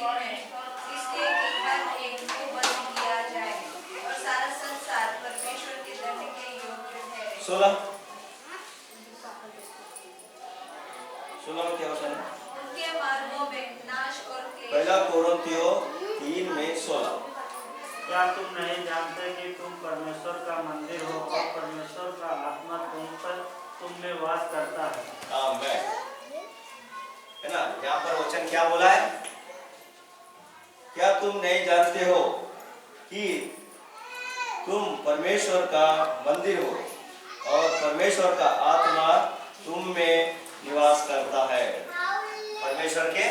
है, इसलिए कि हर एक को बंद किया जाए और सारा संसार परमेश्वर के दंड के योग्य है। 16 में क्या होता है? उनके मार्गों में नाश और क्लेश। पहला कोरिन्थियों 3 में 16। क्या तुम नहीं जानते कि तुम परमेश्वर का मंदिर हो और परमेश्वर का आत्मा तुम में वास करता है? आमीन। है ना? यहाँ पर वचन क्या बोला है? क्या तुम नहीं जानते हो कि तुम परमेश्वर का मंदिर हो और परमेश्वर का आत्मा तुम में निवास करता है? परमेश्वर के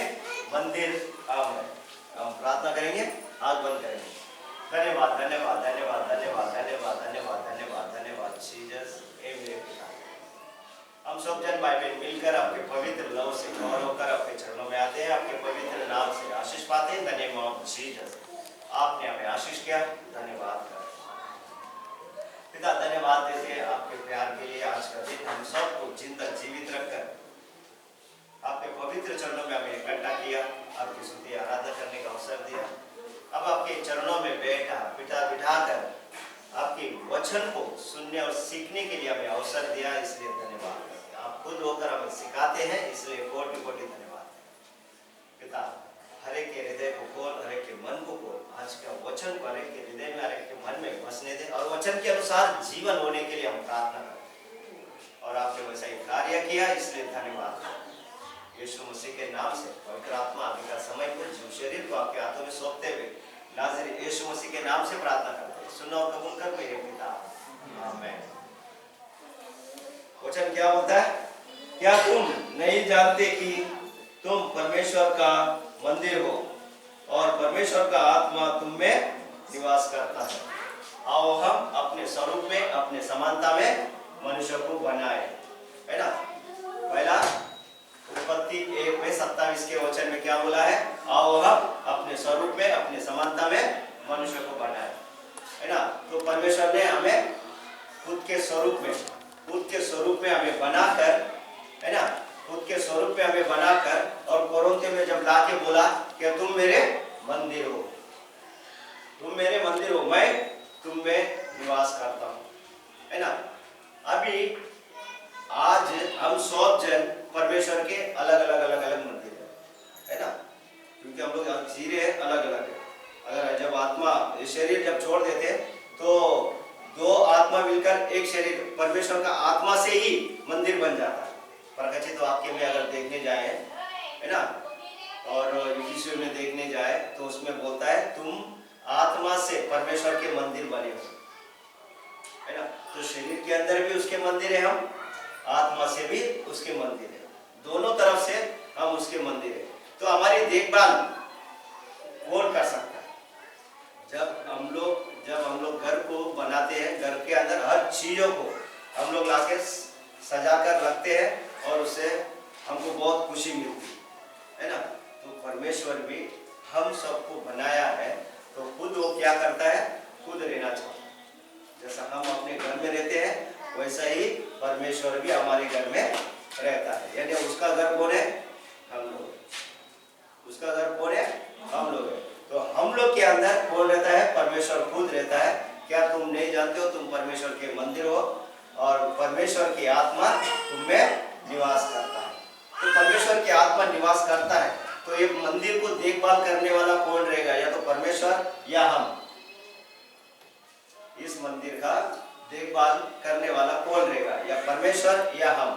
मंदिर हम प्रार्थना करेंगे, आग बंद करेंगे। धन्यवाद धन्यवाद धन्यवाद धन्यवाद धन्यवाद धन्यवाद धन्यवाद धन्यवाद जीसस। हम सब जन भाई बहन मिलकर आपके पवित्र लव से गौर होकर आपके चरणों में आते हैं, आपके पवित्र नाम से आशीष पाते हैं। धन्यवाद जीसस, आपने हमें आशीष किया, धन्यवाद पिता। धन्यवाद देते हैं आपके प्यार के लिए। आज का दिन हम सबको जिंदा जीवित रखकर आपके पवित्र चरणों में हमें इकट्ठा किया, आपकी स्तुति आराधना करने का अवसर दिया। अब आपके चरणों में बिठाकर आपके वचन को सुनने और सीखने के लिए हमें अवसर दिया, इसलिए धन्यवाद। आप खुद होकर हमें सिखाते हैं, इसलिए कोटि कोटि धन्यवाद पिता। हर एक के हृदय को खोल, हर एक के मन को खोल, आज का वचन को हर एक के हृदय में, हर एक के मन में बसने दे और वचन के अनुसार जीवन होने के लिए हम प्रार्थना करते। और आपने वैसा ही कार्य किया, इसलिए धन्यवाद। यीशु मसीह के नाम से पवित्र आत्मा अभी का समय को जीव शरीर को आपके हाथों में सौंपते हुए नाज़रेती यीशु मसीह के नाम से प्रार्थना करते हैं। सुनो और कबूल कर मेरे पिता, आमीन। वचन क्या होता है? क्या तुम नहीं जानते कि तुम परमेश्वर का मंदिर हो और परमेश्वर का आत्मा तुम में निवास करता है? आओ हम अपने स्वरूप में, अपने समानता में मनुष्य को बनाए, है ना? पहला उत्पत्ति 1 में 27 के वचन में क्या बोला है? आओ हम अपने स्वरूप में, अपने समानता में मनुष्य को बनाए, है ना? तो परमेश्वर ने हमें खुद के स्वरूप में हमें बनाकर, है ना, खुद के स्वरूप में हमें बनाकर और कोरिन्थियों में जब लाके बोला कि तुम मेरे मंदिर हो, तुम मेरे मंदिर हो, मैं तुम में निवास करता हूँ, है ना? अभी आज हम सब जन परमेश्वर के अलग अलग मंदिर है ना? क्योंकि हम लोग जी रहे हैं अलग अलग है। अगर जब आत्मा शरीर जब छोड़ देते तो दो आत्मा मिलकर एक शरीर परमेश्वर का आत्मा से ही मंदिर बन जाता है। प्रकाशित तो आपके में अगर देखने जाए, है ना, और इफिसियों में देखने जाए तो उसमें बोलता है तुम आत्मा से परमेश्वर के मंदिर बने हो, है ना? तो शरीर के अंदर भी उसके मंदिर है, हम आत्मा से भी उसके मंदिर है, दोनों तरफ से हम उसके मंदिर है। तो हमारी देखभाल कौन कर सकता है? जब हम लोग घर को बनाते हैं, घर के अंदर हर चीजों को हम लोग लाके सजा कर रखते हैं और उससे हमको बहुत खुशी मिलती है ना? तो परमेश्वर भी हम सबको बनाया है, तो खुद वो क्या करता है? खुद रहना चाहता है। जैसा हम अपने घर में रहते हैं वैसा ही परमेश्वर भी हमारे घर में रहता है। यानी उसका घर कौन है? हम लोग। उसका घर कौन है? हम लोग है। तो हम लोग के अंदर कौन रहता है? परमेश्वर खुद रहता है। क्या तुम नहीं जानते हो तुम परमेश्वर के मंदिर हो और परमेश्वर की आत्मा तुम में निवास करता है? तो परमेश्वर की आत्मा निवास करता है तो ये मंदिर को देखभाल करने वाला कौन रहेगा? या तो परमेश्वर या हम। इस मंदिर का देखभाल करने वाला कौन रहेगा? या परमेश्वर या हम?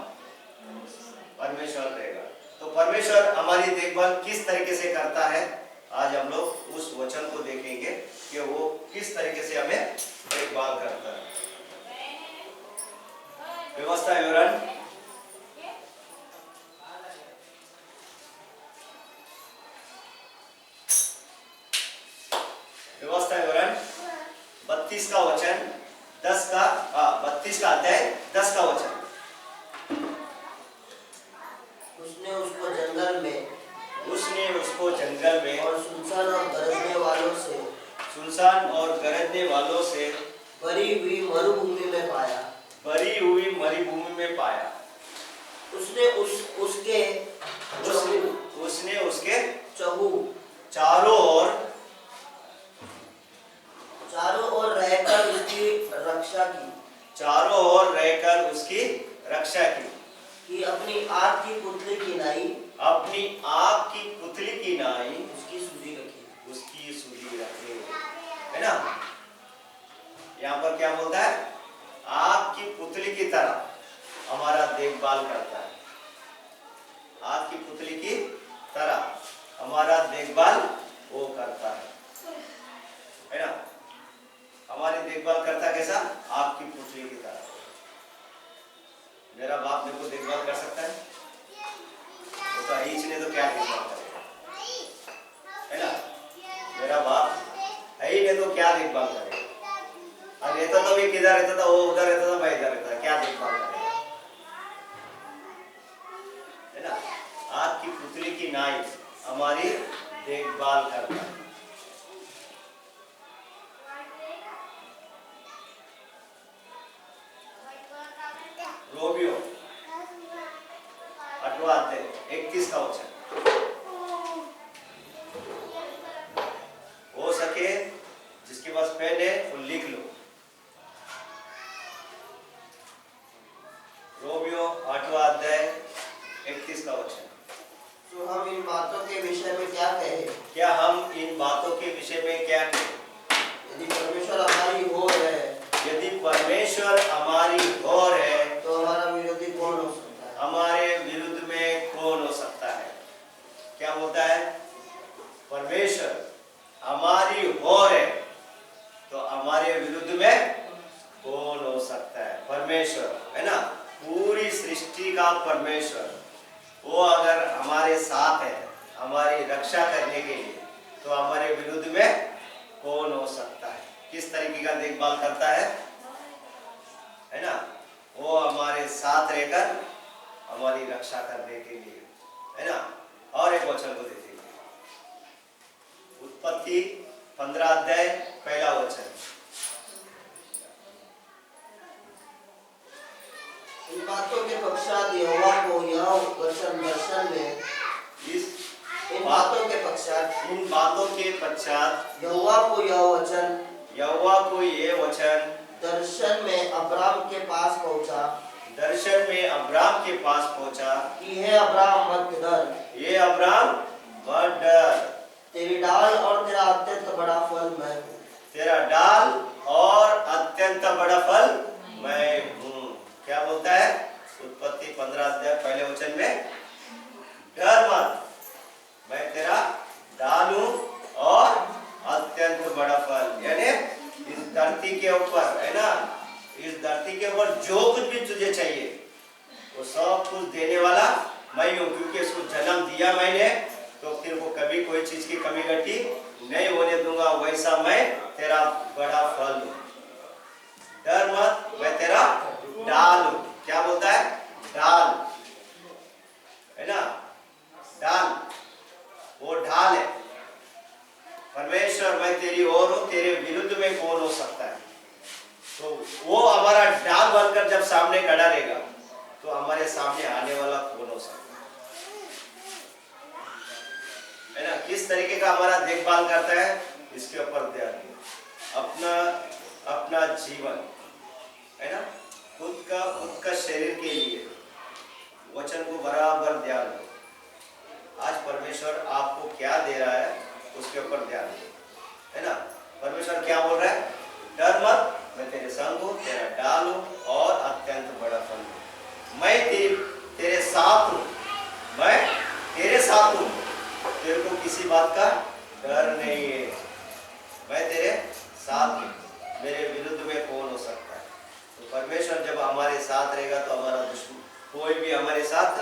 परमेश्वर रहेगा। तो परमेश्वर हमारी देखभाल किस तरीके से करता है, आज हम लोग उस वचन को देखेंगे कि वो किस तरीके से हमें देखभाल करता है। व्यवस्था विवरण व्यवस्था विवरण 32 का वचन 32 का अध्याय 10 का वचन। उसने उसको जंगल में और सुनसान और गरजने वालों से भरी हुई मरुभूमि में पाया। उसने उसके चहु पुतली की नाई अपनी आग की पुतली की नाई उसकी सुधी रखी। उसकी सुधी रखे, है ना। यहाँ पर क्या बोलता है? आग की पुतली की तरह हमारा देखभाल करता है। आग की पुतली की तरह हमारा देखभाल वो करता है ना। हमारी देखभाल करता कैसा? आग की पुतली की तरह। मेरा बाप मेरे को देखभाल कर सकता है? वो तो ईच ने तो क्या देखभाल करेगा, है ना। मेरा बाप है ही नहीं तो क्या देखभाल करेगा। और रहता तो भी किधर रहता था, वो उधर रहता था, मैं इधर रहता था, क्या देखभाल करेगा, है ना। आग की पुतली की नाई हमारी देखभाल करता है। रोमियो 8वां अध्याय 31 का वचन। हो सके जिसके पास पेन है वो लिख लो। रोमियो 8वां अध्याय 31 का वचन। तो हम इन बातों के विषय में क्या कहें? क्या हम इन बातों के विषय में क्या कहें? यदि परमेश्वर हमारी ओर है, यदि परमेश्वर हमारी ओर है तो हमारा विरोधी कौन हो सकता है? हमारे विरुद्ध में कौन हो सकता है? क्या बोलता है? परमेश्वर हमारी ओर है तो हमारे विरुद्ध में कौन हो सकता है? परमेश्वर, है ना। पूरी सृष्टि का परमेश्वर वो अगर हमारे साथ है हमारी रक्षा करने के लिए, तो हमारे विरुद्ध में कौन हो सकता है? किस तरीके का देखभाल करता है ना। वो हमारे साथ रहकर हमारी रक्षा करने के लिए, है ना। और एक वचन को देखेंगे, उत्पत्ति 15 अध्याय 1 वचन। इन बातों के पश्चात यहोवा को यह वचन दर्शन में इन बातों के पश्चात यहोवा को यह वचन दर्शन में अब्राम के पास पहुंचा कि हे अब्राम मत डर, ये अब्राम मत डर, तेरी डाल और तेरा अत्यंत बड़ा फल मैं हूँ। तेरा डाल और अत्यंत बड़ा फल मैं हूँ। क्या बोलता है? उत्पत्ति 15 अध्याय 1 वचन में, डर मत, मैं तेरा डाल हूँ और अत्यंत बड़ा फल। यानी इस धरती के ऊपर, है ना, इस धरती के ऊपर जो कुछ भी तुझे चाहिए वो सब कुछ देने वाला मैं हूँ, क्योंकि इसको जन्म दिया मैंने, तो फिर वो कभी कोई चीज की कमी घटी नहीं होने दूंगा। वैसा मैं तेरा बड़ा फल हूँ। डर मत, मैं तेरा डाल हूँ। क्या बोलता है? डाल, है ना। डाल, वो ढाल है। परमेश्वर मैं तेरी ओर हूँ, तेरे विरुद्ध में कौन हो सकता है? तो वो हमारा डाल बनकर जब सामने खड़ा रहेगा तो हमारे सामने आने वाला कौन हो सकता है ना। किस तरीके का हमारा देखभाल करता है इसके ऊपर ध्यान दो। अपना जीवन, है ना, खुद का शरीर के लिए वचन को बराबर ध्यान दो। आज परमेश्वर आपको क्या दे रहा है उसके ऊपर ध्यान दो, है ना। परमेश्वर क्या बोल रहा है? डर मत, मैं तेरे संग हूँ, तेरा डाल हूँ और अत्यंत बड़ा फल हूँ। मैं तेरे साथ हूँ, मैं तेरे साथ हूँ, तेरे को किसी बात का डर नहीं है। मैं तेरे साथ हूँ, मेरे विरुद्ध में कौन हो सकता है? तो परमेश्वर जब हमारे साथ रहेगा तो हमारा दुश्मन कोई भी हमारे साथ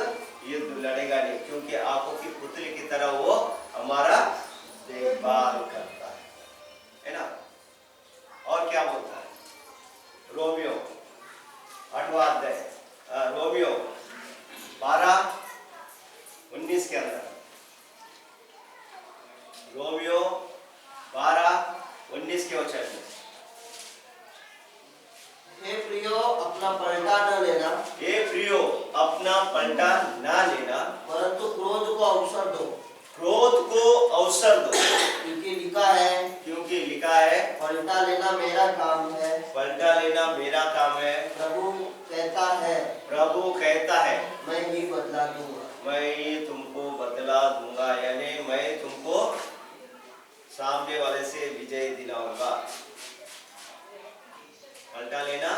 युद्ध लड़ेगा नहीं, क्योंकि आंखों की पुतली की तरह वो हमारा देखभाल करता है ना। और क्या बोलता है? रोमियो 8वां अध्याय, रोमियो 12:19 के अंदर, रोमियो 12:19 के वचन में, हे प्रियो अपना पलटा न लेना, हे प्रियो अपना पलटा ना लेना, परंतु क्रोध को अवसर दो, क्रोध को अवसर दो, क्योंकि लिखा है पलटा लेना मेरा काम है, पलटा लेना मेरा काम है, प्रभु कहता है मैं ही बदला दूंगा। मैं तुमको बदला दूंगा, यानी मैं तुमको सामने वाले से विजय दिलाऊंगा। पलटा लेना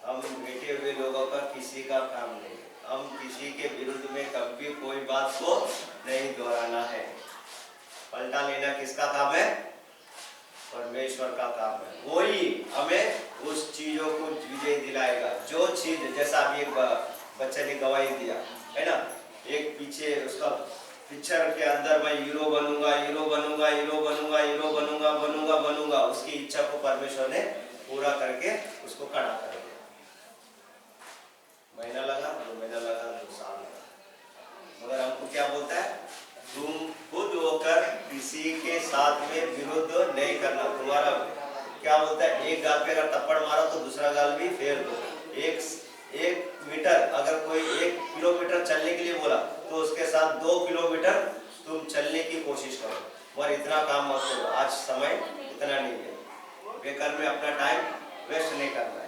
हम बैठे हुए लोगों का किसी का काम नहीं है। हम किसी के विरुद्ध में कभी कोई बात को नहीं दोहराना है। पलटा लेना किसका काम है? परमेश्वर का काम है। वही हमें उस चीजों को विजय दिलाएगा। जो चीज, जैसा अभी एक बच्चे ने गवाही दिया है ना, एक पीछे उसका पिक्चर के अंदर मैं हीरो बनूंगा, हीरो बनूंगा, हीरो बनूंगा, हीरो बनूंगा, बनूंगा बनूंगा, उसकी इच्छा को परमेश्वर ने पूरा करके उसको खड़ा कर दिया। महीना लगा, 2 महीना लगा, 2 साल लगा, मगर हमको क्या बोलता है? तुम खुद होकर किसी के साथ में विरोध नहीं करना। तुम्हारा क्या बोलता है? एक गाल पे अगर थप्पड़ मारो तो दूसरा गाल भी फेर दो। एक मीटर, अगर कोई 1 किलोमीटर चलने के लिए बोला तो उसके साथ 2 किलोमीटर तुम चलने की कोशिश करो। और इतना काम मत करो, आज समय इतना नहीं है, बेकार में अपना टाइम वेस्ट नहीं करना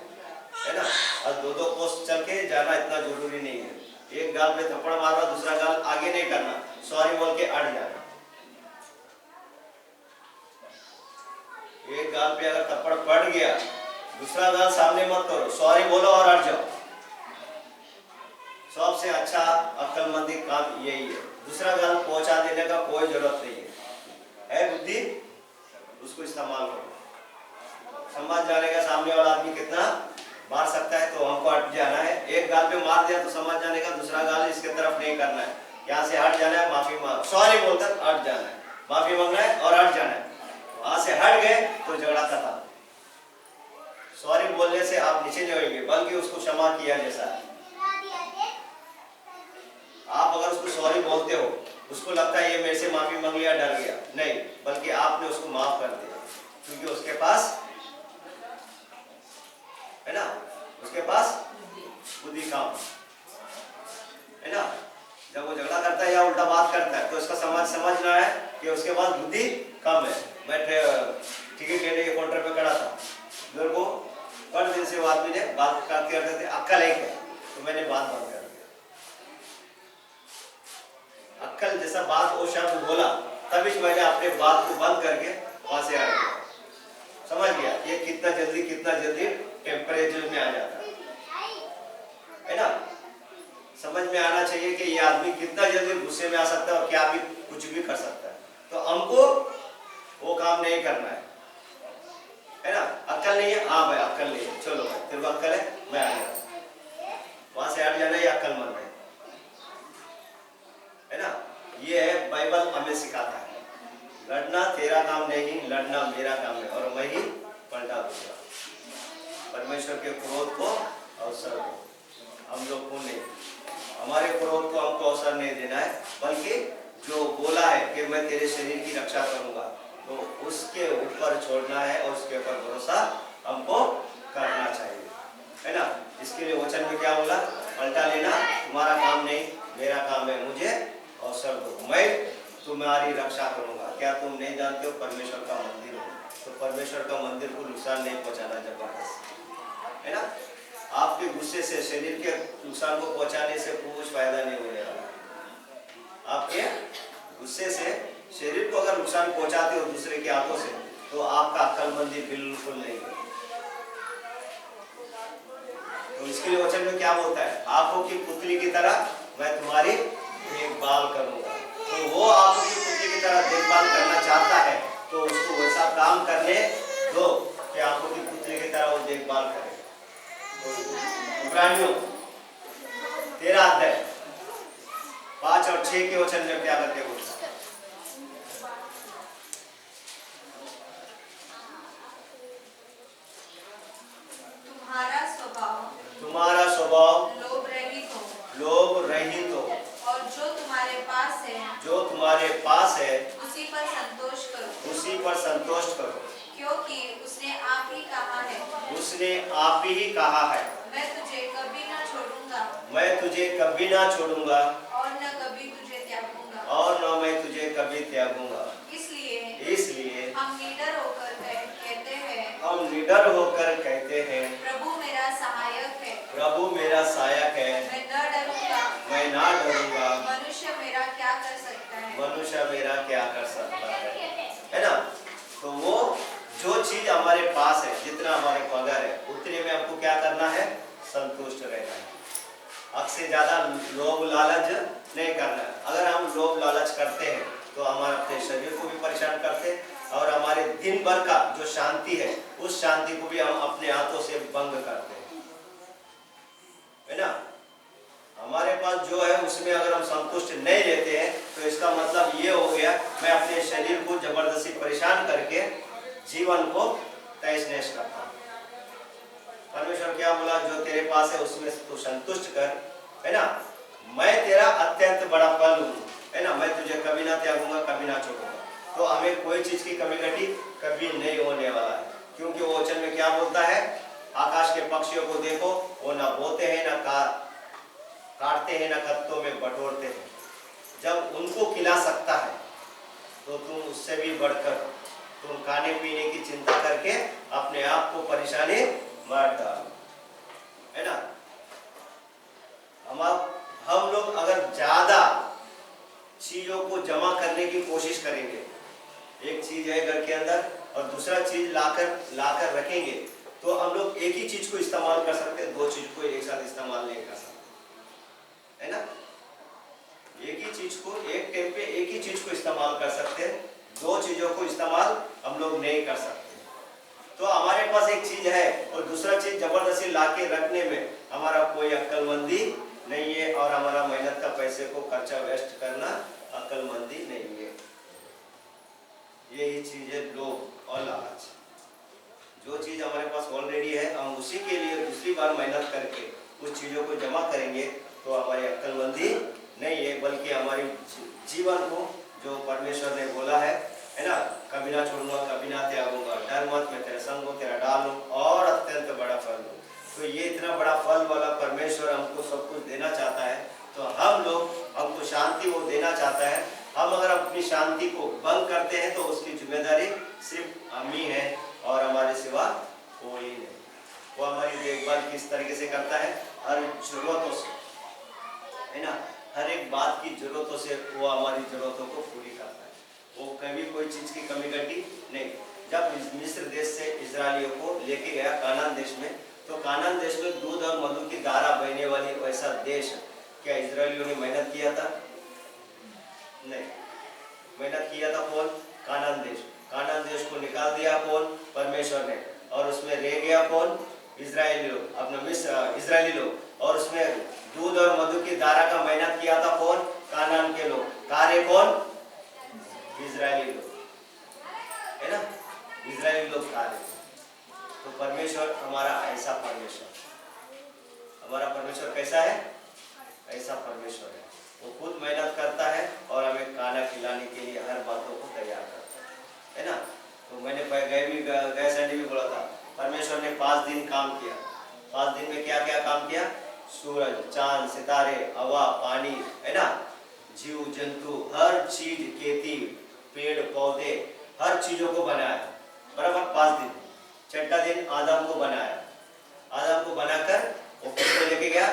है ना। और 2-2 कोस चल के जाना इतना जरूरी नहीं है। एक गाल पे थप्पड़ मारना, दूसरा गाल आगे नहीं करना, सॉरी बोल के अड़ जाना। एक गाल पे अगर थप्पड़ पड़ गया, दूसरा गाल सामने मत करो, सॉरी बोलो और अड़ जाओ। सबसे अच्छा अक्लमंदी काम यही है। दूसरा गाल पहुंचा देने का कोई जरूरत नहीं है बुद्धि, उसको इस्तेमाल करो। समझ जाने का सामने वाला आदमी कितना मार सकता है, तो हमको हट जाना है। एक गाल पे मार दिया तो समझ जाने का दूसरा गाल इसके तरफ नहीं करना है, यहाँ से हट जाना है, माफी मांग, सॉरी बोलकर हट जाना है, माफी मांगना है और हट जाना है। वहां से हट गए तो झगड़ा खत्म। सॉरी बोलने से आप नीचे नहीं होंगे, बल्कि उसको क्षमा किया जैसा है। आप अगर उसको सॉरी बोलते हो, उसको लगता है ये मेरे से माफी मांग लिया, डर गया, नहीं, बल्कि आपने उसको माफ कर दिया, क्योंकि उसके पास है ना, उसके पास बुद्धि कम है ना। जब वो झगड़ा करता है या उल्टा बात करता है तो उसका समझना है कि उसके पास बुद्धि कम है। मैं टिकट लेने के काउंटर पे खड़ा था, मेरे को 5 दिन से वो आदमी ने बात करते थे, अक्कल एक है, तो मैंने बात बंद कर दिया। अक्कल जैसा बात वो शब्द बोला, तभी मैंने अपने बात को बंद करके वहां से आ गया। समझ गया ये कितना जल्दी टेम्परेचर में आ जाता है ना। समझ में आना चाहिए कि ये आदमी कितना जल्दी गुस्से में आ सकता है और क्या भी कुछ भी कर सकता है। तो हमको वो काम नहीं करना है ना। अक्ल नहीं है, हाँ भाई अक्ल नहीं है, चलो भाई तेरे को अक्ल है, मैं आ गया, वहां से हट जाना, ये अक्लमंद है ना। ये है बाइबल हमें सिखाता है, लड़ना तेरा काम नहीं, लड़ना मेरा काम है और मैं ही पलटा दूंगा। परमेश्वर के क्रोध को अवसर दो, हम लोग को नहीं, हमारे क्रोध को हमको अवसर नहीं देना है, बल्कि जो बोला है कि मैं तेरे शरीर की रक्षा करूंगा, तो उसके ऊपर छोड़ना है और उसके ऊपर भरोसा हमको करना चाहिए, है ना। इसके लिए वचन में क्या बोला? पलटा लेना तुम्हारा काम नहीं, मेरा काम है, मुझे अवसर दो, मैं तुम्हारी रक्षा करूंगा। क्या तुम नहीं जानते हो परमेश्वर का मंदिर हो, तो परमेश्वर का मंदिर को नुकसान नहीं पहुंचाना जबरदस्त, है ना। आपके गुस्से से शरीर के नुकसान को पहुंचाने से कुछ फायदा नहीं होने वाला। आपके गुस्से से शरीर को अगर नुकसान पहुंचाते हो दूसरे के हाथों से, तो आपका अक्लमंदी बिल्कुल नहीं है। तो इसके लिए वचन में क्या बोलता है? आंखों की पुतली की तरह मैं तुम्हारी देखभाल करूंगा। तो वो आंखों की पुतली की तरह देखभाल करना चाहता है, तो उसको वैसा काम करने दो कि आंखों की पुतली की तरह वो देखभाल करे। इब्रानियों 13 अध्याय 5 और 6 के वचन में क्या करके बोलता है? तुम्हारा स्वभाव लोभ रहित हो और जो तुम्हारे पास है उसी पर संतोष करो, क्योंकि उसने आप ही कहा है मैं तुझे कभी ना छोड़ूंगा और न मैं तुझे कभी त्यागूंगा। इसलिए हम निडर होकर कहते हैं प्रभु मेरा सहायक है, मैं ना डरूंगा मनुष्य मेरा क्या कर सकता है? मनुष्य मेरा क्या कर सकता है ना? तो वो जो चीज हमारे पास है, जितना हमारे पगार है, उतने में हमको क्या करना है? संतुष्ट रहना है। हद से ज्यादा लोभ लालच नहीं करना है। अगर हम लोभ लालच करते हैं तो हमारे अपने शरीर को भी परेशान करते हैं और हमारे दिन भर का जो शांति है, उस शांति को भी हम अपने हाथों से भंग करते हैं, है ना? हमारे पास जो है उसमें अगर हम संतुष्ट नहीं रहते हैं तो इसका मतलब ये हो गया, मैं अपने शरीर को जबरदस्ती परेशान करके जीवन को तहस नहस करता हूँ। परमेश्वर क्या बोला? जो तेरे पास है उसमें तू संतुष्ट कर, है ना? मैं तेरा अत्यंत बड़ा फल हूँ, है ना? मैं तुझे कभी ना त्यागूंगा, कभी ना छोड़ूंगा। तो हमें कोई चीज की कमी घटी कभी नहीं होने वाला है, क्योंकि वो वचन में क्या बोलता है? आकाश के पक्षियों को देखो, वो ना बोते हैं, ना काटते हैं, ना खत्तों में बटोरते हैं। जब उनको खिला सकता है तो तुम उससे भी बढ़कर तुम खाने पीने की चिंता करके अपने आप को परेशानी मत डालो, है ना? हम लोग अगर ज्यादा चीजों को जमा करने की कोशिश करेंगे, एक चीज है घर के अंदर और दूसरा चीज लाकर रखेंगे, तो हम लोग एक ही चीज को इस्तेमाल कर सकते हैं, दो चीज को एक साथ इस्तेमाल नहीं कर सकते, है ना? एक ही चीज को एक टाइम पे एक ही चीज को इस्तेमाल कर सकते हैं, दो चीजों को इस्तेमाल हम लोग नहीं कर सकते। तो हमारे पास एक चीज है और दूसरा चीज जबरदस्ती लाके रखने में हमारा कोई अक्लमंदी नहीं है, और हमारा मेहनत का पैसे को खर्चा वेस्ट करना अक्लमंदी नहीं है। यही चीज है लोभ और लालच। जो चीज हमारे पास ऑलरेडी है, हम उसी के लिए दूसरी बार मेहनत करके उस चीजों को जमा करेंगे तो हमारी अक्लमंदी नहीं है, बल्कि हमारे जीवन को जो परमेश्वर ने बोला है ना? कभी ना छोड़ूंगा, कभी ना त्यागूंगा, डर मत, मैं तेरे संग हूं, तेरा डाल हूं और अत्यंत बड़ा फल हूं। तो ये इतना बड़ा फल वाला परमेश्वर हमको सब कुछ देना चाहता है, तो हमको शांति वो देना चाहता है। हम अगर अपनी शांति को भंग करते हैं तो उसकी जिम्मेदारी सिर्फ हम ही है और हमारे सिवा कोई नहीं। वो हमारी देखभाल किस तरीके से करता है? हर जरूरतों से, है ना? हर एक बात की जरूरतों से वो हमारी जरूरतों को पूरी करता है। वो कभी कोई चीज की कमी घटी नहीं। जब मिस्र देश से इजरायलियों को लेके गया कानान देश में, तो कानान देश में दूध और मधु की धारा बहने वाली वैसा देश, क्या इजरायलियों ने मेहनत किया था? नहीं। मेहनत किया था कौन? कानान देश। कानान देश को निकाल दिया कौन? परमेश्वर ने। और उसमें रह गया कौन? इजरायली लोग, अपना मिस्र इजरायली लोग। और उसमें दूध और मधु की धारा का मेहनत किया था कौन? कानान के लोग। कार्य कौन? इजरायली लोग, है ना? इजरायली लोग कार्य। तो परमेश्वर हमारा ऐसा परमेश्वर, हमारा परमेश्वर कैसा है? ऐसा परमेश्वर है। वो खुद मेहनत करता है और हमें खाना खिलाने के लिए हर बातों को तैयार करता है ना? तो मैंने गए संडे भी बोला था, परमेश्वर ने 5 दिन काम किया। 5 दिन में क्या क्या काम किया? सूरज, चांद, सितारे, हवा, पानी, है ना? जीव जंतु, हर चीज, खेती, पेड़ पौधे, हर चीजों को बनाया, बराबर 5 दिन। छठा दिन आदम को बनाया। आदम को बनाकर वो किसको लेके गया?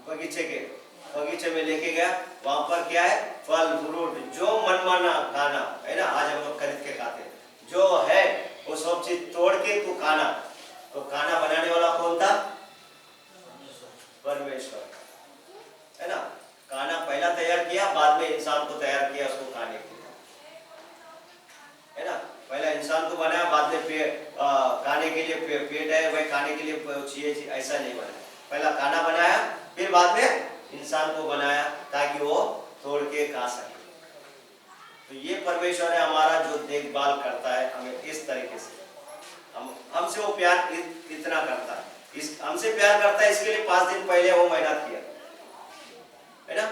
बगीचे में लेके गया। वहां पर क्या है? फल फ्रूट, जो मनमाना खाना है ना, आज हम लोग खरीद के खाते हैं, जो है वो सब चीज तोड़ के तू खाना। तो खाना बनाने वाला कौन था? परमेश्वर, है ना? खाना पहला तैयार किया, बाद में इंसान को तैयार किया उसको खाने के लिए, है ना? पहला इंसान को बनाया, बाद में खाने के लिए पेट है वही खाने के लिए चाहिए, ऐसा नहीं बनाया। पहला खाना बनाया, फिर बाद में इंसान को बनाया ताकि वो तोड़ के खा सके। तो ये परमेश्वर है हमारा जो देखभाल करता है हमें इस तरीके से। हमसे वो प्यार इतना करता है, हमसे प्यार करता है, इसके लिए 5 दिन पहले वो मेहनत किया, है ना?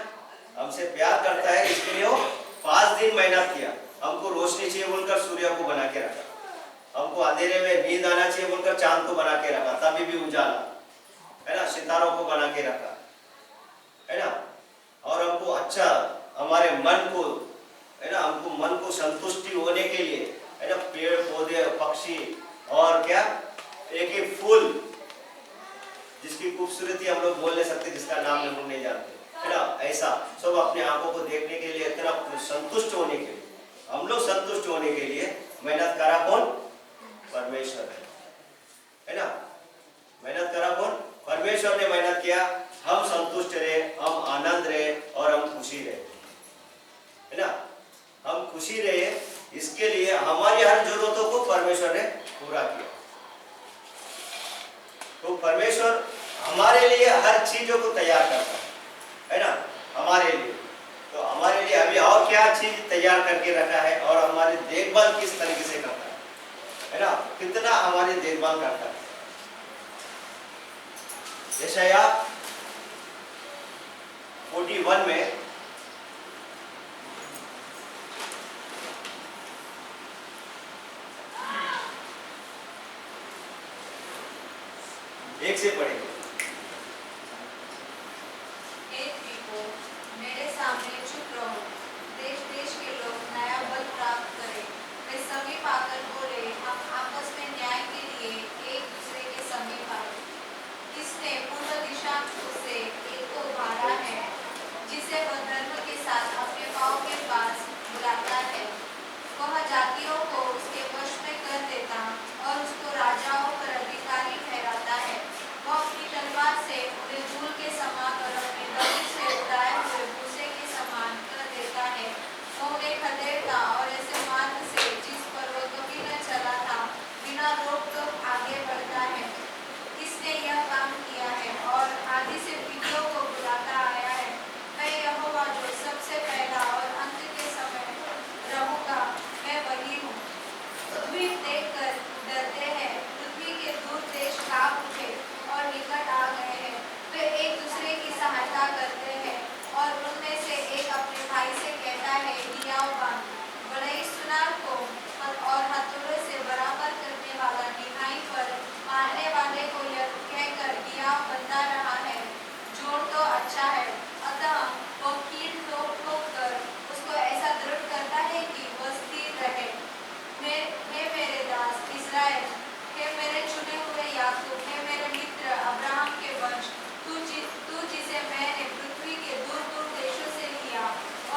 हमसे प्यार करता है, इसके लिए वो 5 दिन मेहनत किया। हमको रोशनी चाहिए बोलकर सूर्य को बना के रखा, हमको अंधेरे में नींद आना चाहिए बोलकर चांद को बना के रखा, तभी भी उजाला, है ना? सितारों को बना के रखा, है ना? और हमको अच्छा, हमारे मन को, है ना, हमको मन को संतुष्टि होने के लिए, है ना, पेड़ पौधे, पक्षी और क्या, एक एक फूल जिसकी खूबसूरती हम लोग बोल नहीं सकते, जिसका नाम हम लोग नहीं जानते, है ना, ऐसा सब अपने आंखों को देखने के लिए, इतना संतुष्ट होने के लिए, हम लोग संतुष्ट होने के लिए मेहनत करा कौन? परमेश्वर है ना। मेहनत करा कौन? परमेश्वर ने मेहनत किया, हम संतुष्ट रहे, हम आनंद रहे और हम खुशी रहे, है ना। हम खुशी रहे, इसके लिए हमारी हर जरूरतों को परमेश्वर ने पूरा किया। तो परमेश्वर हमारे लिए हर चीजों को तैयार करता है ना, हमारे लिए। तो हमारे लिए अभी और क्या चीज तैयार करके रखा है और हमारी देखभाल किस तरीके से करता है ना, कितना हमारी देखभाल करता है। यशाया 41 में एक से पढ़ेंगे। हे पीपो, मेरे सामने चुप रहो, देश देश के लोग नया बल प्राप्त करें। वे समीप आकर बोले, हम आपस में न्याय के लिए एक दूसरे के समीप आए। किसने पूर्व दिशा से एक को उभारा है, जिसे वह धर्म के साथ अपने पाँव के पास बुलाता है। वह जातियों को उसके वश में कर देता और उसको राजाओं पर अधिकारी ठहराता है। वह अपनी तलवार से उन्हें धूल के समान और अपने गति से उड़ाए हुए भूसे के समान कर देता है। वह उन्हें खदेड़ता और ऐसे मार्ग से जिस पर वह कभी न चला था, बिना रोक टोक आगे बढ़ता है। इसने यह काम किया है और आदि से पीढ़ियों को बुलाता आया है। मैं यहोवा जो सबसे पहला और अंत के समय रहूंगा, मैं वही हूँ। पृथ्वी देखकर डरते हैं, पृथ्वी के दूर देश कांप उठे और निकट आ गए हैं। वे एक दूसरे की सहायता करते हैं और उनमें से एक अपने भाई से कहता है, लियाओ बांध। बढ़ई सुनार को और हथौड़े से बराबर करने वाला निहाई पर मारने वाले को यह कहकर लियाओ बंधा रहा है, जोड़ तो अच्छा है। अतः वो कील ठोक ठोक कर उसको ऐसा दृढ़ करता है कि वह स्थिर रहे। हे मेरे दास इस्राएल, हे मेरे चुने हुए याकूब, हे मेरे मित्र अब्राहम के वंश, तू जिसे मैंने पृथ्वी के दूर दूर देशों से लिया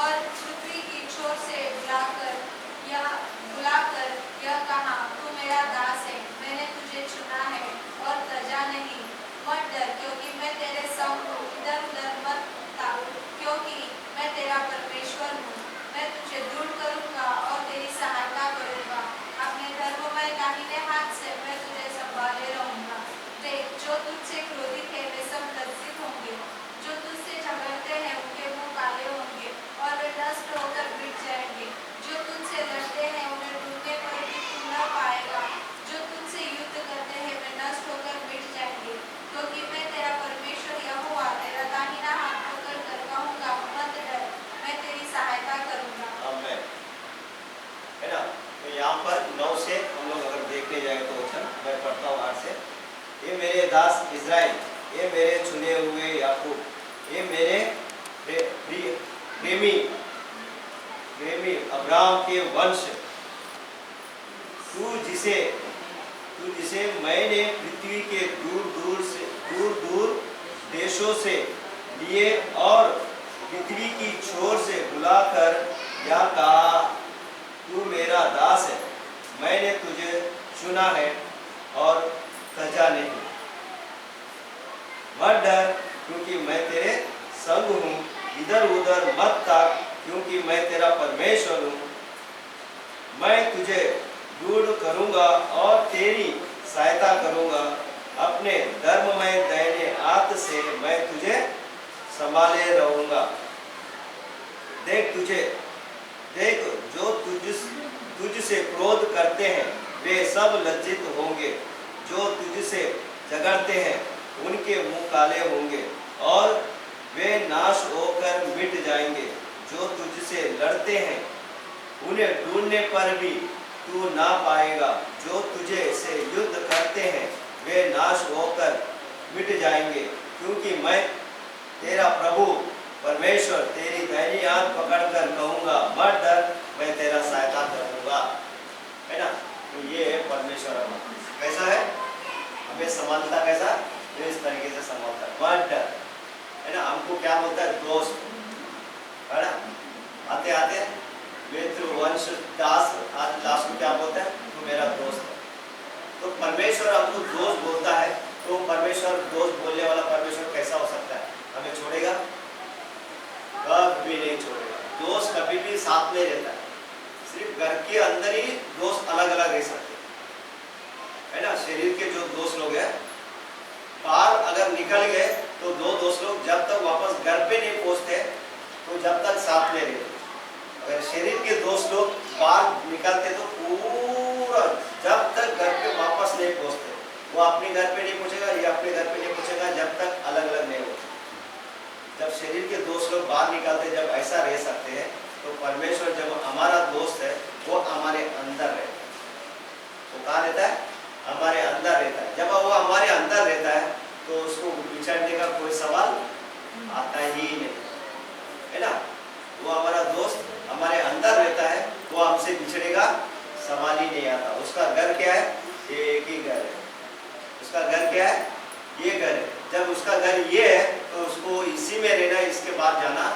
और पृथ्वी की छोर से बुलाकर यह कहा, तू मेरा दास है, मैंने तुझे चुना है और तजा नहीं। मत डर, क्योंकि मैं तेरे संग हूँ, इधर उधर मत ताक, क्योंकि मैं तेरा परमेश्वर हूँ। मैं तुझे दृढ़ करूँगा और तेरी सहायता करूँगा। अपने धर्ममय दाहिने हाथ से मैं तुझे संभाले रहूँगा। देख, जो तुझसे क्रोधित है वे सब लज्जित होंगे, जो तुझसे झगड़ते हैं उनके मुंह काले होंगे और वे नष्ट होकर मिट जाएंगे। जो तुझसे लड़ते हैं उन्हें ढूंढने पर भी तू न पाएगा। जो तुझसे युद्ध करते हैं वे नष्ट होकर मिट जाएंगे, क्योंकि मैं तेरा परमेश्वर यहोवा तेरा दाहिना हाथ पकड़ कर कहूँगा, मत डर, मैं तेरी सहायता करूँगा। आमीन, है ना। तो यहाँ पर 9 से हम लोग अगर देखने जाए तो वचन मैं पढ़ता हूँ 8 से। ये मेरे दास इज़राइल, ये मेरे चुने हुए याकूब, ये मेरे प्रेमी अब्राहम के वंश, तू जिसे मैंने पृथ्वी के दूर दूर देशों से लिए और पृथ्वी की छोर से बुलाकर यह कहा, तू मेरा दास है, मैंने तुझे चुना है और तजा नहीं। मत डर, क्योंकि मैं तेरे संग हूँ, इधर उधर मत ताक, क्योंकि मैं तेरा परमेश्वर हूँ। मैं तुझे दृढ़ करूँगा और तेरी सहायता करूँगा। अपने धर्ममय दाहिने हाथ से मैं तुझे संभाले रहूँगा। देख, जो तुझसे क्रोध करते हैं वे सब लज्जित होंगे। जो तुझसे झगड़ते हैं उनके मुंह काले होंगे और वे नाश होकर मिट जाएंगे। जो तुझसे लड़ते हैं उन्हें ढूंढने पर भी तू ना पाएगा। जो तुझे से युद्ध करते हैं वे नाश होकर मिट जाएंगे, क्योंकि मैं तेरा प्रभु परमेश्वर तेरी दाहिनी हाथ पकड़कर कहूँगा, मत डर, मैं तेरा सहायता करूँगा। है ना। तो ये है परमेश्वर कैसा है, हमें संभालता कैसा, तो इस तरीके से संभालता, मत डर, है ना, हमको क्या बोलता है, दोस्त, है ना। आते आते मित्र, वंश, दास, आज लास्ट में क्या बोलता है, तू मेरा दोस्त है। तो परमेश्वर हमको दोस्त बोलता है, तो परमेश्वर दोस्त बोलने वाला परमेश्वर कैसा हो सकता है, हमें छोड़ेगा? कभी नहीं छोड़ेगा। दोस्त कभी भी साथ में रहता है, सिर्फ घर के अंदर ही दोस्त अलग अलग रह सकते हैं, है ना। शरीर के जो दोस्त लोग हैं, बाहर अगर निकल गए तो दो दोस्त लोग जब तक वापस घर पे नहीं पहुंचते तो जब तक साथ में रहते। अगर शरीर के दोस्त लोग बाहर निकलते तो पूरा जब तक घर पे वापस नहीं पहुंचते, वो अपने घर पे नहीं पहुंचेगा, ये अपने घर पे नहीं पहुंचेगा, जब तक अलग अलग नहीं होते। जब शरीर के दोस्त लोग बाहर निकलते, जब ऐसा रह सकते हैं, तो परमेश्वर जब हमारा दोस्त है वो हमारे अंदर रहता है। वो कहाँ रहता है? हमारे अंदर रहता है। जब वो हमारे अंदर रहता है तो उसको बिछड़ने का कोई सवाल आता ही नहीं, है ना। वो हमारा दोस्त हमारे अंदर रहता है, वो हमसे बिछड़ेगा सवाल ही नहीं आता। उसका घर क्या है? एक ही घर है। उसका घर क्या है? ये घर है। जब उसका घर ये है तो उसको इसी में रहना, इसके बाद जाना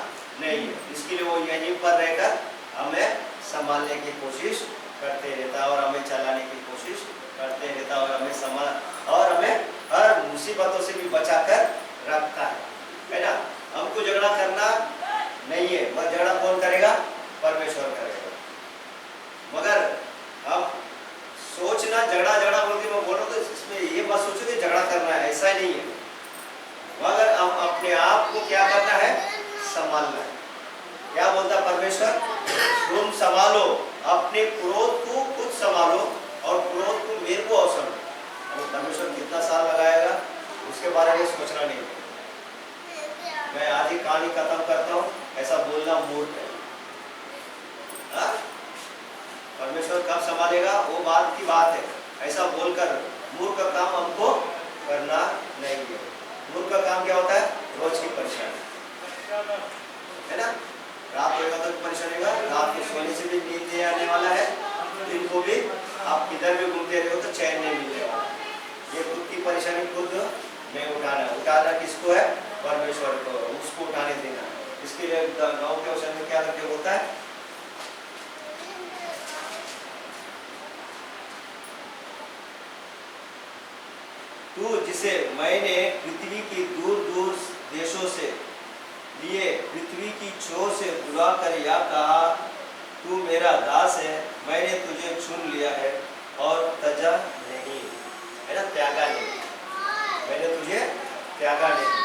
नहीं है। इसके लिए वो यहीं पर रहकर हमें संभालने की कोशिश करते रहता है और हमें चलाने की कोशिश करते रहता है और हमें संभाल और हमें हर मुसीबतों से भी बचाकर रखता है ना। हमको झगड़ा करना नहीं है, वह झगड़ा कौन करेगा? परमेश्वर करेगा। मगर हम सोचना झगड़ा झगड़ा बोल के मैं बोल रहा हूँ तो इसमें ये बात सोचो कि झगड़ा करना है, ऐसा ही नहीं है। मगर हम अपने आप को क्या करना है? संभालना है। क्या बोलता परमेश्वर? तुम संभालो, अपने क्रोध को खुद संभालो और क्रोध को मेरे को अवसर दो। तो परमेश्वर कितना साल लगाएगा उसके बारे में सोचना नहीं। मैं आज ही कहानी खत्म करता हूँ, ऐसा बोलना मूर्ख है। परमेश्वर कब संभालेगा वो बात की बात है, ऐसा बोलकर मूर्ख का काम हमको करना नहीं है। मूर्ख का काम क्या होता है? रोज की परेशानी, है ना। रात होगा तो परेशानी होगा, रात को सोने से भी नींद नहीं आने वाला है, दिन को भी आप किधर भी घूमते रहे हो तो चैन नहीं मिलने वाला। ये खुद की परेशानी खुद नहीं उठाना, उठाना किसको है? परमेश्वर को, उसको उठाने देना। इसके लिए गाँव के अवसर में क्या करके होता है? तू जिसे मैंने पृथ्वी की दूर दूर देशों से लिए पृथ्वी की छोर से बुला कर या कहा तू मेरा दास है, मैंने तुझे चुन लिया है और तजा नहीं, है ना, त्यागा नहीं, मैंने तुझे त्यागा नहीं।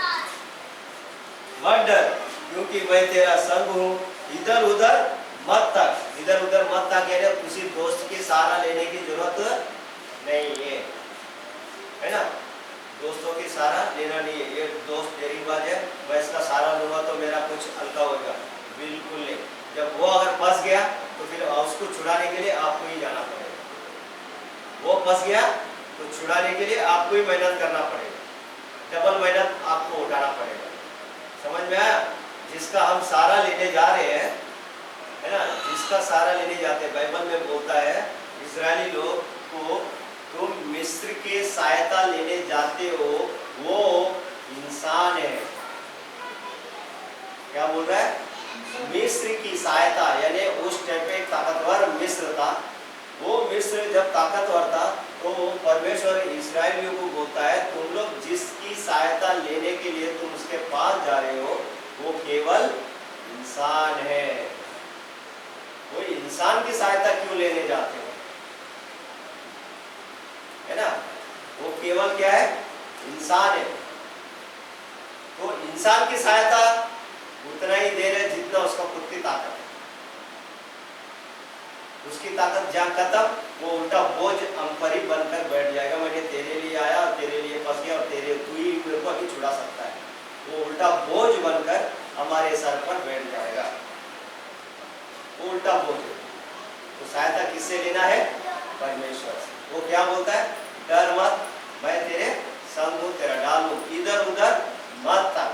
मत डर क्योंकि मैं तेरा संग हूँ, इधर उधर मत तक, इधर उधर मत तक यानी किसी दोस्त की सहारा लेने की जरूरत नहीं है ना। दोस्तों की सहारा लेना नहीं है। ये दोस्त डेरीबाज है, मैं इसका सहारा लूंगा तो मेरा कुछ हल्का होगा, बिल्कुल नहीं। जब वो अगर फंस गया तो फिर उसको छुड़ाने के लिए आपको ही जाना पड़ेगा। वो फंस गया तो छुड़ाने के लिए आपको ही मेहनत करना पड़ेगा, डबल मेहनत आपको उठाना पड़ेगा। समझ में आया? जिसका हम सहारा लेने जा रहे हैं, है ना, जिसका सहारा लेने जाते हैं, बाइबल में बोलता है इस्राएली लोग को तुम मिस्र के सहायता लेने जाते हो, वो इंसान है। क्या बोल रहा है? मिस्र की सहायता, यानी उस टाइम पे एक ताकतवर मिस्र था। वो मिस्र जब ताकतवर था तो परमेश्वर इस्राएलियों को बोलता है तुम लोग जिसकी सहायता लेने के लिए तुम उसके पास जा रहे हो वो केवल इंसान है। वो इंसान की सहायता क्यों लेने जाते हो, है ना। वो केवल क्या है? इंसान है। तो इंसान की सहायता उतना ही दे रहे जितना उसका खुद की ताकत है। उसकी ताकत जहाँ खत्म, वो उल्टा बोझ हम पर ही बनकर बैठ जाएगा। मैंने तेरे लिए आया और तेरे लिए फंस गया और तेरे तू ही मेरे को अभी छुड़ा सकता है। वो उल्टा बोझ बनकर हमारे सर पर बैठ जाएगा। वो उल्टा बोझ है। तो सहायता किससे लेना है? परमेश्वर से। वो क्या बोलता है? डर मत, मैं तेरे संग हूँ, तेरा डाल हूँ, इधर उधर मत तक,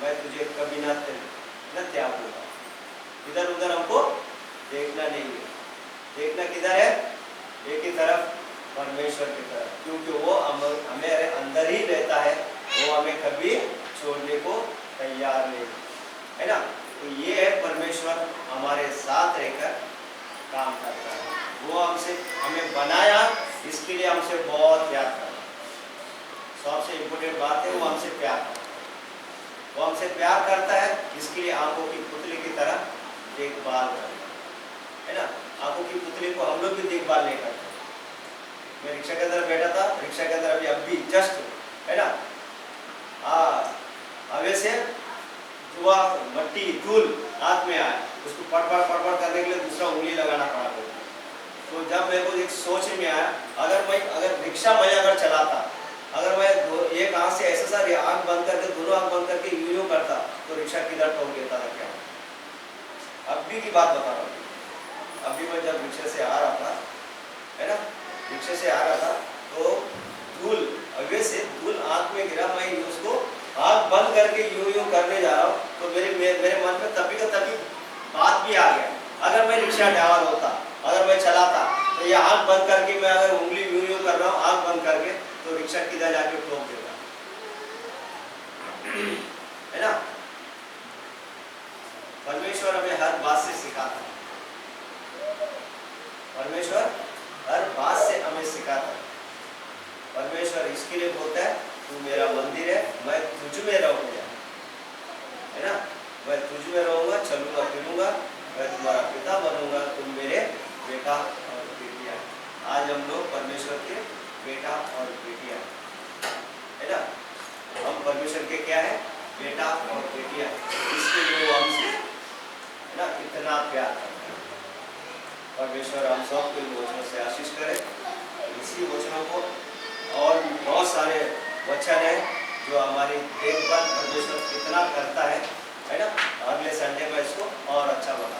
मैं तुझे कभी न त्यागूंगा। इधर उधर हमको देखना नहीं है। देखना किधर है? एक ही तरफ, परमेश्वर की तरफ, क्योंकि वो हमारे अंदर ही रहता है। वो हमें कभी छोड़ने को तैयार नहीं, है ना। तो ये है परमेश्वर हमारे साथ रहकर काम करता है। वो हमसे हमें बनाया, इसके लिए हमसे बहुत प्यार करता है। सबसे इम्पोर्टेंट बात है वो हमसे प्यार करता है। वो हमसे प्यार करता है, इसके लिए आंखों की पुतली की तरह देखभाल करता है ना। आंखों की पुतली को हम लोग भी देखभाल नहीं करते। मैं रिक्शा के अंदर बैठा था, रिक्शा के अंदर अभी जस्ट, है ना, हवे से जुआ मट्टी धूल हाथ में आया, उसको पड़ करने के लिए दूसरा उंगली लगाना पड़ा। तो जब मेरे को एक सोच में आया, अगर रिक्शा मैं अगर चलाता, अगर मैं एक आंख से ऐसा सा आंख बंद करके, दोनों आंख बंद करके यूं करता, तो रिक्शा किधर ठोक देता था क्या। अभी की बात बता रहा हूँ। अभी मैं जब रिक्शा से आ रहा था, है ना, रिक्शे से आ रहा था, तो धूल अवे से धूल आंख में गिरा। मैं उसको आंख बंद करके यूं करने जा रहा हूँ, तो मेरे मन में तभी का तभी बात भी आ गया, अगर मैं रिक्शा ड्राइवर होता, अगर मैं चलाता, तो ये आंख बंद करके मैं अगर उंगली यूं कर रहा हूँ आंख बंद करके, तो रिक्शा किधर जाके ठोक देता, है ना। परमेश्वर हमें हर बात से सिखाता है। परमेश्वर हर बात से हमें सिखाता है। परमेश्वर इसके लिए बोलता है, तू मेरा मंदिर है, मैं तुझ में रहूंगा, है ना। मैं तुझ में रहूंगा, चलूंगा फिरूंगा, मैं तुम्हारा पिता बनूंगा, तुम मेरे बेटा और बेटियां। आज हम लोग परमेश्वर के बेटा और बेटियां, है ना। हम परमेश्वर के क्या है, बेटा और बेटियां। इसके लिए वो हमसे, है ना, इतना प्यार करते हैं। परमेश्वर हम सबको इन वचनों से आशीष करे। इसी वचनों को और भी बहुत सारे वचन है जो हमारी देखभाल परमेश्वर कितना करता है ना। अगले संडे में इसको और अच्छा बना